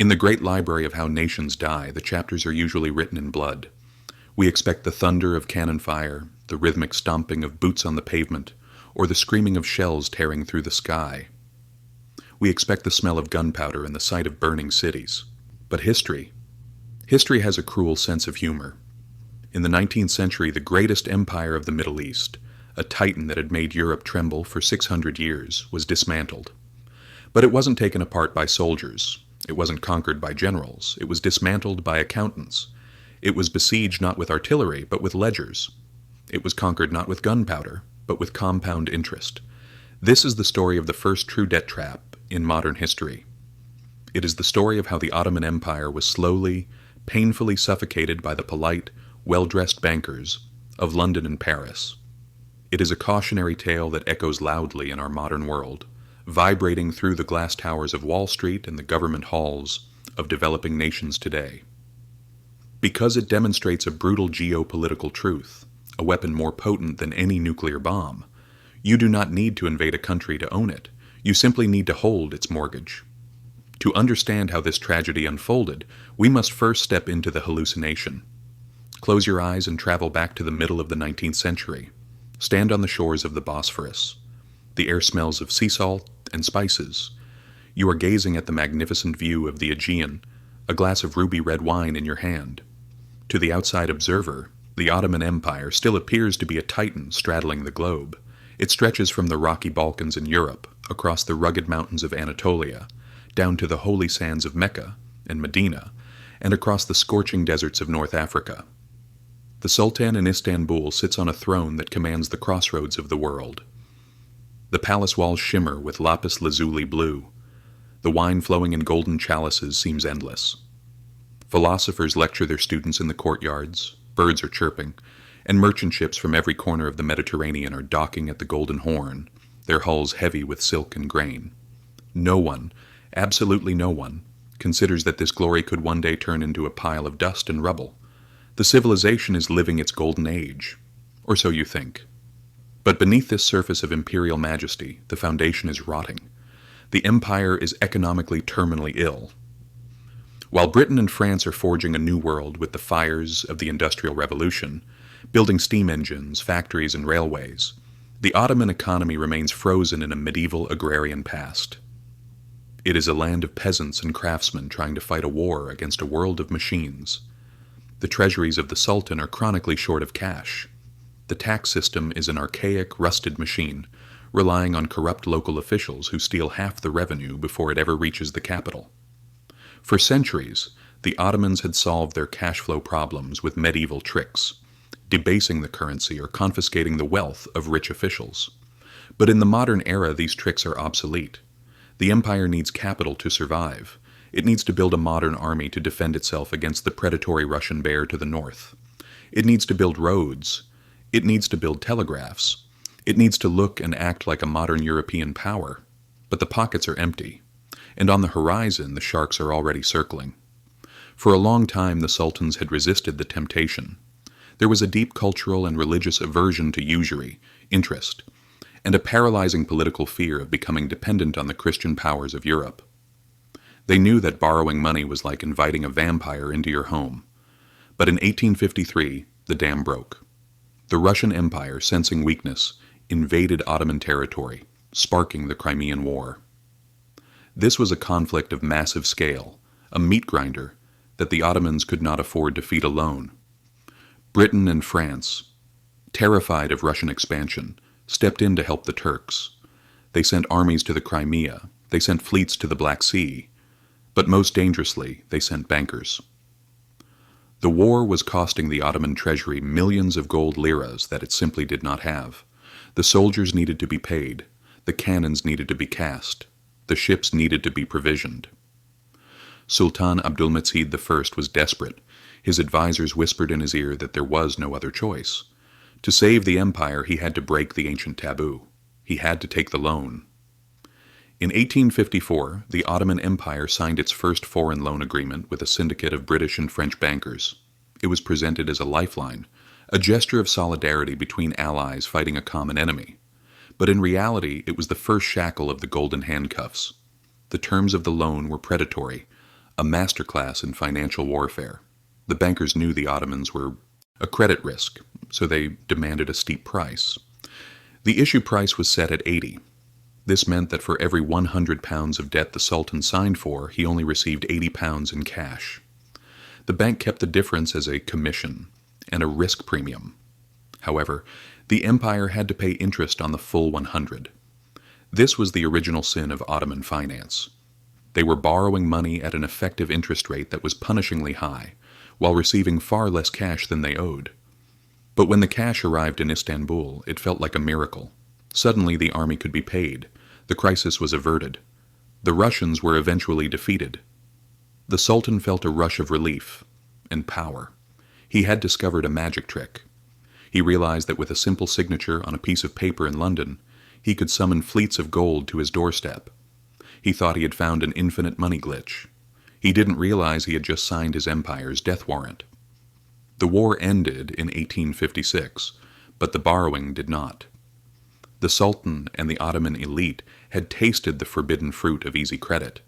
In the great library of how nations die, the chapters are usually written in blood. We expect the thunder of cannon fire, the rhythmic stomping of boots on the pavement, or the screaming of shells tearing through the sky. We expect the smell of gunpowder and the sight of burning cities. But history has a cruel sense of humor. In the 19th century, the greatest empire of the Middle East, a titan that had made Europe tremble for 600 years, was dismantled. But it wasn't taken apart by soldiers. It wasn't conquered by generals. It was dismantled by accountants. It was besieged not with artillery, but with ledgers. It was conquered not with gunpowder, but with compound interest. This is the story of the first true debt trap in modern history. It is the story of how the Ottoman Empire was slowly, painfully suffocated by the polite, well-dressed bankers of London and Paris. It is a cautionary tale that echoes loudly in our modern world, vibrating through the glass towers of Wall Street and the government halls of developing nations today. Because it demonstrates a brutal geopolitical truth, a weapon more potent than any nuclear bomb, you do not need to invade a country to own it. You simply need to hold its mortgage. To understand how this tragedy unfolded, we must first step into the hallucination. Close your eyes and travel back to the middle of the 19th century. Stand on the shores of the Bosphorus. The air smells of sea salt and spices. You are gazing at the magnificent view of the Aegean, a glass of ruby red wine in your hand. To the outside observer, the Ottoman Empire still appears to be a titan straddling the globe. It stretches from the rocky Balkans in Europe, across the rugged mountains of Anatolia, down to the holy sands of Mecca and Medina, and across the scorching deserts of North Africa. The Sultan in Istanbul sits on a throne that commands the crossroads of the world. The palace walls shimmer with lapis lazuli blue. The wine flowing in golden chalices seems endless. Philosophers lecture their students in the courtyards, birds are chirping, and merchant ships from every corner of the Mediterranean are docking at the Golden Horn, their hulls heavy with silk and grain. No one, absolutely no one, considers that this glory could one day turn into a pile of dust and rubble. The civilization is living its golden age, or so you think. But beneath this surface of imperial majesty, the foundation is rotting. The empire is economically terminally ill. While Britain and France are forging a new world with the fires of the Industrial Revolution, building steam engines, factories, and railways, the Ottoman economy remains frozen in a medieval agrarian past. It is a land of peasants and craftsmen trying to fight a war against a world of machines. The treasuries of the Sultan are chronically short of cash. The tax system is an archaic, rusted machine, relying on corrupt local officials who steal half the revenue before it ever reaches the capital. For centuries, the Ottomans had solved their cash flow problems with medieval tricks, debasing the currency or confiscating the wealth of rich officials. But in the modern era, these tricks are obsolete. The empire needs capital to survive. It needs to build a modern army to defend itself against the predatory Russian bear to the north. It needs to build roads. It needs to build telegraphs. It needs to look and act like a modern European power. But the pockets are empty. And on the horizon, the sharks are already circling. For a long time, the sultans had resisted the temptation. There was a deep cultural and religious aversion to usury, interest, and a paralyzing political fear of becoming dependent on the Christian powers of Europe. They knew that borrowing money was like inviting a vampire into your home. But in 1853, the dam broke. The Russian Empire, sensing weakness, invaded Ottoman territory, sparking the Crimean War. This was a conflict of massive scale, a meat grinder that the Ottomans could not afford to feed alone. Britain and France, terrified of Russian expansion, stepped in to help the Turks. They sent armies to the Crimea, they sent fleets to the Black Sea, but most dangerously, they sent bankers. The war was costing the Ottoman treasury millions of gold liras that it simply did not have. The soldiers needed to be paid, the cannons needed to be cast, the ships needed to be provisioned. Sultan Abdulhamid I was desperate. His advisors whispered in his ear that there was no other choice. To save the empire, he had to break the ancient taboo. He had to take the loan. In 1854, the Ottoman Empire signed its first foreign loan agreement with a syndicate of British and French bankers. It was presented as a lifeline, a gesture of solidarity between allies fighting a common enemy. But in reality, it was the first shackle of the golden handcuffs. The terms of the loan were predatory, a masterclass in financial warfare. The bankers knew the Ottomans were a credit risk, so they demanded a steep price. The issue price was set at 80. This meant that for every 100 pounds of debt the Sultan signed for, he only received 80 pounds in cash. The bank kept the difference as a commission and a risk premium. However, the empire had to pay interest on the full 100. This was the original sin of Ottoman finance. They were borrowing money at an effective interest rate that was punishingly high, while receiving far less cash than they owed. But when the cash arrived in Istanbul, it felt like a miracle. Suddenly the army could be paid. The crisis was averted. The Russians were eventually defeated. The Sultan felt a rush of relief and power. He had discovered a magic trick. He realized that with a simple signature on a piece of paper in London, he could summon fleets of gold to his doorstep. He thought he had found an infinite money glitch. He didn't realize he had just signed his empire's death warrant. The war ended in 1856, but the borrowing did not. The Sultan and the Ottoman elite had tasted the forbidden fruit of easy credit,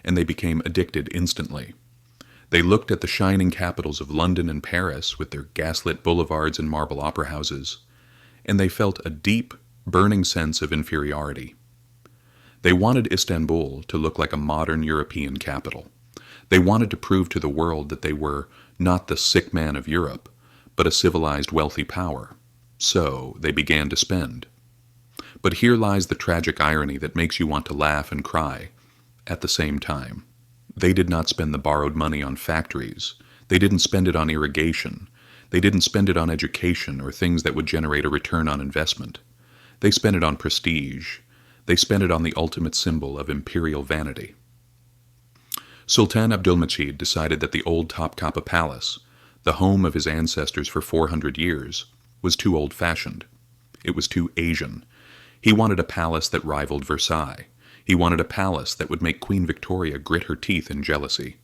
and they became addicted instantly. They looked at the shining capitals of London and Paris with their gaslit boulevards and marble opera houses, and they felt a deep, burning sense of inferiority. They wanted Istanbul to look like a modern European capital. They wanted to prove to the world that they were not the sick man of Europe, but a civilized, wealthy power. So they began to spend. But here lies the tragic irony that makes you want to laugh and cry at the same time. They did not spend the borrowed money on factories. They didn't spend it on irrigation. They didn't spend it on education or things that would generate a return on investment. They spent it on prestige. They spent it on the ultimate symbol of imperial vanity. Sultan Abdulhamid decided that the old Topkapi Palace, the home of his ancestors for 400 years, was too old-fashioned. It was too Asian. He wanted a palace that rivaled Versailles. He wanted a palace that would make Queen Victoria grit her teeth in jealousy.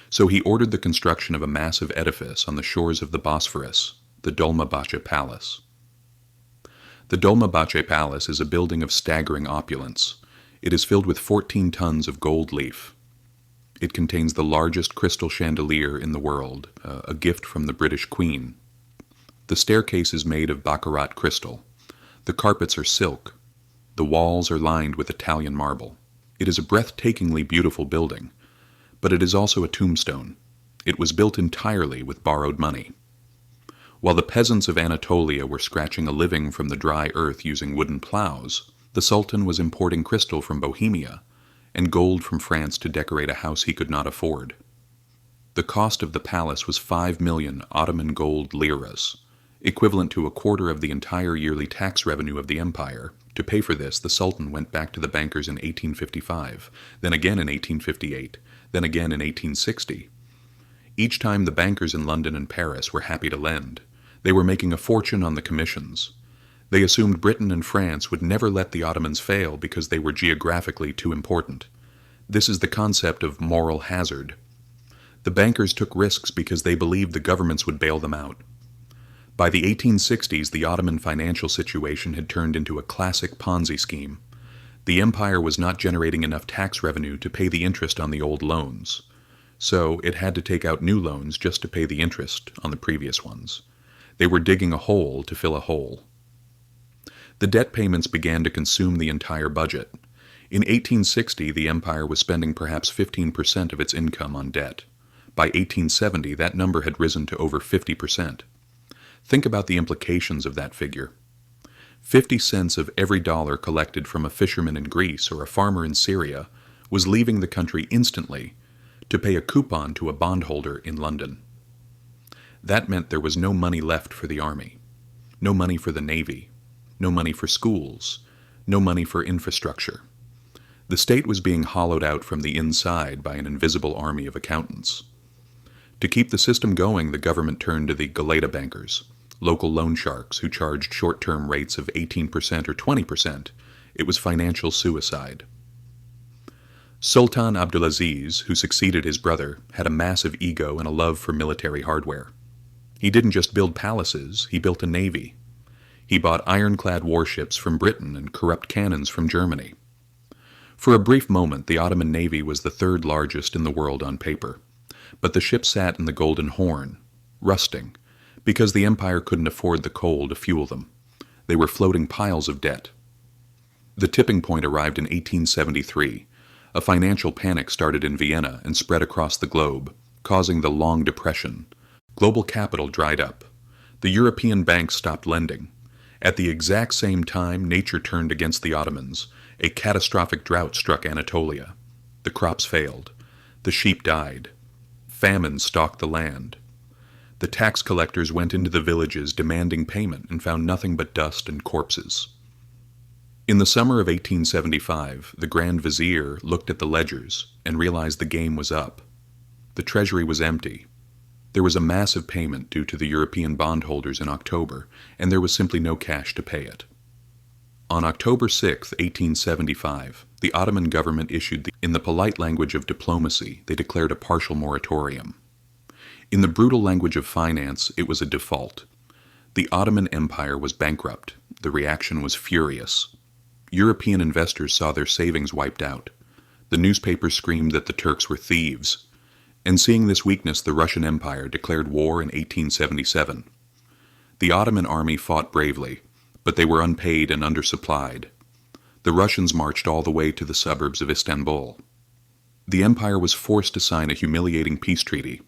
So he ordered the construction of a massive edifice on the shores of the Bosphorus, the Dolmabahce Palace. The Dolmabahce Palace is a building of staggering opulence. It is filled with 14 tons of gold leaf. It contains the largest crystal chandelier in the world, a gift from the British Queen. The staircase is made of baccarat crystal. The carpets are silk. The walls are lined with Italian marble. It is a breathtakingly beautiful building, but it is also a tombstone. It was built entirely with borrowed money. While the peasants of Anatolia were scratching a living from the dry earth using wooden plows, the Sultan was importing crystal from Bohemia and gold from France to decorate a house he could not afford. The cost of the palace was 5 million Ottoman gold liras, equivalent to a quarter of the entire yearly tax revenue of the empire. To pay for this, the Sultan went back to the bankers in 1855, then again in 1858, then again in 1860. Each time the bankers in London and Paris were happy to lend. They were making a fortune on the commissions. They assumed Britain and France would never let the Ottomans fail because they were geographically too important. This is the concept of moral hazard. The bankers took risks because they believed the governments would bail them out. By the 1860s, the Ottoman financial situation had turned into a classic Ponzi scheme. The empire was not generating enough tax revenue to pay the interest on the old loans, so it had to take out new loans just to pay the interest on the previous ones. They were digging a hole to fill a hole. The debt payments began to consume the entire budget. In 1860, the empire was spending perhaps 15% of its income on debt. By 1870, that number had risen to over 50%. Think about the implications of that figure. 50 cents of every dollar collected from a fisherman in Greece or a farmer in Syria was leaving the country instantly to pay a coupon to a bondholder in London. That meant there was no money left for the army, no money for the navy, no money for schools, no money for infrastructure. The state was being hollowed out from the inside by an invisible army of accountants. To keep the system going, the government turned to the Galata Bankers, local loan sharks who charged short-term rates of 18% or 20%. It was financial suicide. Sultan Abdulaziz, who succeeded his brother, had a massive ego and a love for military hardware. He didn't just build palaces, he built a navy. He bought ironclad warships from Britain and corrupt cannons from Germany. For a brief moment, the Ottoman navy was the third largest in the world on paper, but the ships sat in the Golden Horn, rusting, because the empire couldn't afford the coal to fuel them. They were floating piles of debt. The tipping point arrived in 1873. A financial panic started in Vienna and spread across the globe, causing the Long Depression. Global capital dried up. The European banks stopped lending. At the exact same time, nature turned against the Ottomans. A catastrophic drought struck Anatolia. The crops failed. The sheep died. Famine stalked the land. The tax collectors went into the villages demanding payment and found nothing but dust and corpses. In the summer of 1875, the Grand Vizier looked at the ledgers and realized the game was up. The treasury was empty. There was a massive payment due to the European bondholders in October, and there was simply no cash to pay it. On October 6, 1875, the Ottoman government issued in the polite language of diplomacy, they declared a partial moratorium. In the brutal language of finance, it was a default. The Ottoman Empire was bankrupt. The reaction was furious. European investors saw their savings wiped out. The newspapers screamed that the Turks were thieves. And seeing this weakness, the Russian Empire declared war in 1877. The Ottoman army fought bravely, but they were unpaid and undersupplied. The Russians marched all the way to the suburbs of Istanbul. The empire was forced to sign a humiliating peace treaty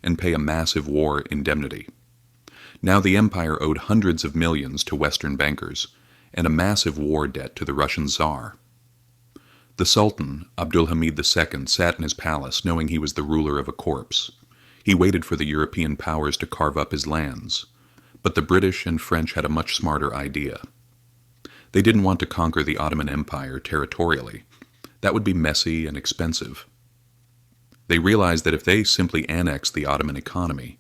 and pay a massive war indemnity. Now the empire owed hundreds of millions to Western bankers and a massive war debt to the Russian Tsar. The Sultan, Abdulhamid II, sat in his palace knowing he was the ruler of a corpse. He waited for the European powers to carve up his lands. But the British and French had a much smarter idea. They didn't want to conquer the Ottoman Empire territorially. That would be messy and expensive. They realized that if they simply annexed the Ottoman economy,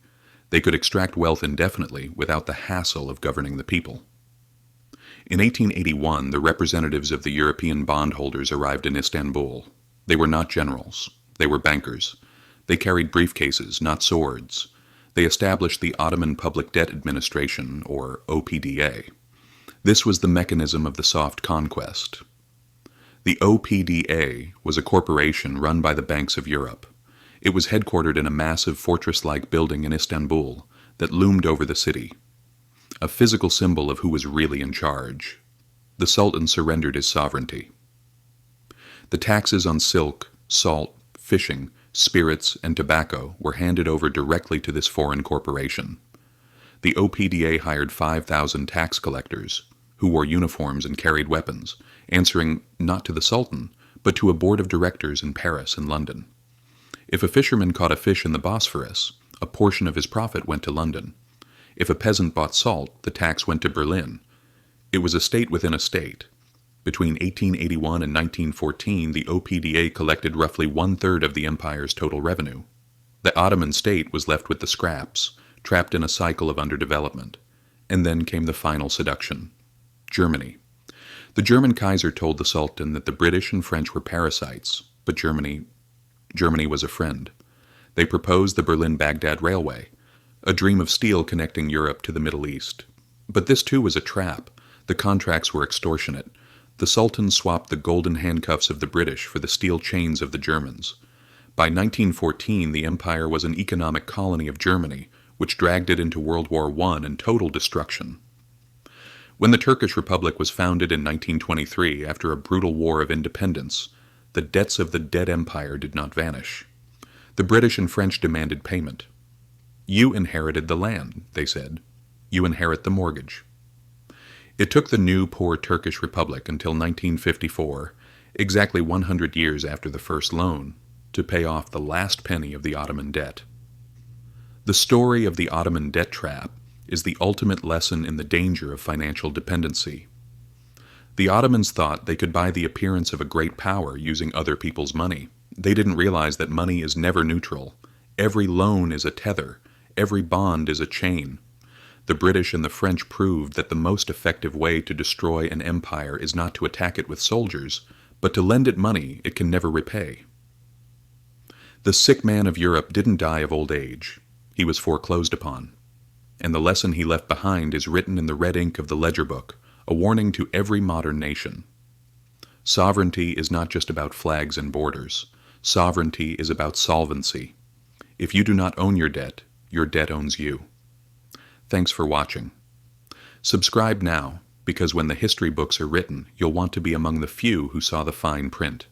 they could extract wealth indefinitely without the hassle of governing the people. In 1881, the representatives of the European bondholders arrived in Istanbul. They were not generals. They were bankers. They carried briefcases, not swords. They established the Ottoman Public Debt Administration, or OPDA. This was the mechanism of the soft conquest. The OPDA was a corporation run by the banks of Europe. It was headquartered in a massive fortress-like building in Istanbul that loomed over the city, a physical symbol of who was really in charge. The Sultan surrendered his sovereignty. The taxes on silk, salt, fishing, spirits, and tobacco were handed over directly to this foreign corporation. The OPDA hired 5,000 tax collectors, who wore uniforms and carried weapons, answering not to the Sultan, but to a board of directors in Paris and London. If a fisherman caught a fish in the Bosphorus, a portion of his profit went to London. If a peasant bought salt, the tax went to Berlin. It was a state within a state. Between 1881 and 1914, the OPDA collected roughly one-third of the empire's total revenue. The Ottoman state was left with the scraps, trapped in a cycle of underdevelopment. And then came the final seduction: Germany. The German Kaiser told the Sultan that the British and French were parasites, but Germany was a friend. They proposed the Berlin-Baghdad Railway, a dream of steel connecting Europe to the Middle East. But this too was a trap. The contracts were extortionate. The Sultan swapped the golden handcuffs of the British for the steel chains of the Germans. By 1914, the empire was an economic colony of Germany, which dragged it into World War I and total destruction. When the Turkish Republic was founded in 1923 after a brutal war of independence, the debts of the dead empire did not vanish. The British and French demanded payment. "You inherited the land," they said. "You inherit the mortgage." It took the new poor Turkish Republic until 1954, exactly 100 years after the first loan, to pay off the last penny of the Ottoman debt. The story of the Ottoman Debt Trap is the ultimate lesson in the danger of financial dependency. The Ottomans thought they could buy the appearance of a great power using other people's money. They didn't realize that money is never neutral. Every loan is a tether. Every bond is a chain. The British and the French proved that the most effective way to destroy an empire is not to attack it with soldiers, but to lend it money it can never repay. The sick man of Europe didn't die of old age. He was foreclosed upon. And the lesson he left behind is written in the red ink of the ledger book, a warning to every modern nation. Sovereignty is not just about flags and borders. Sovereignty is about solvency. If you do not own your debt owns you. Thanks for watching. Subscribe now, because when the history books are written, you'll want to be among the few who saw the fine print.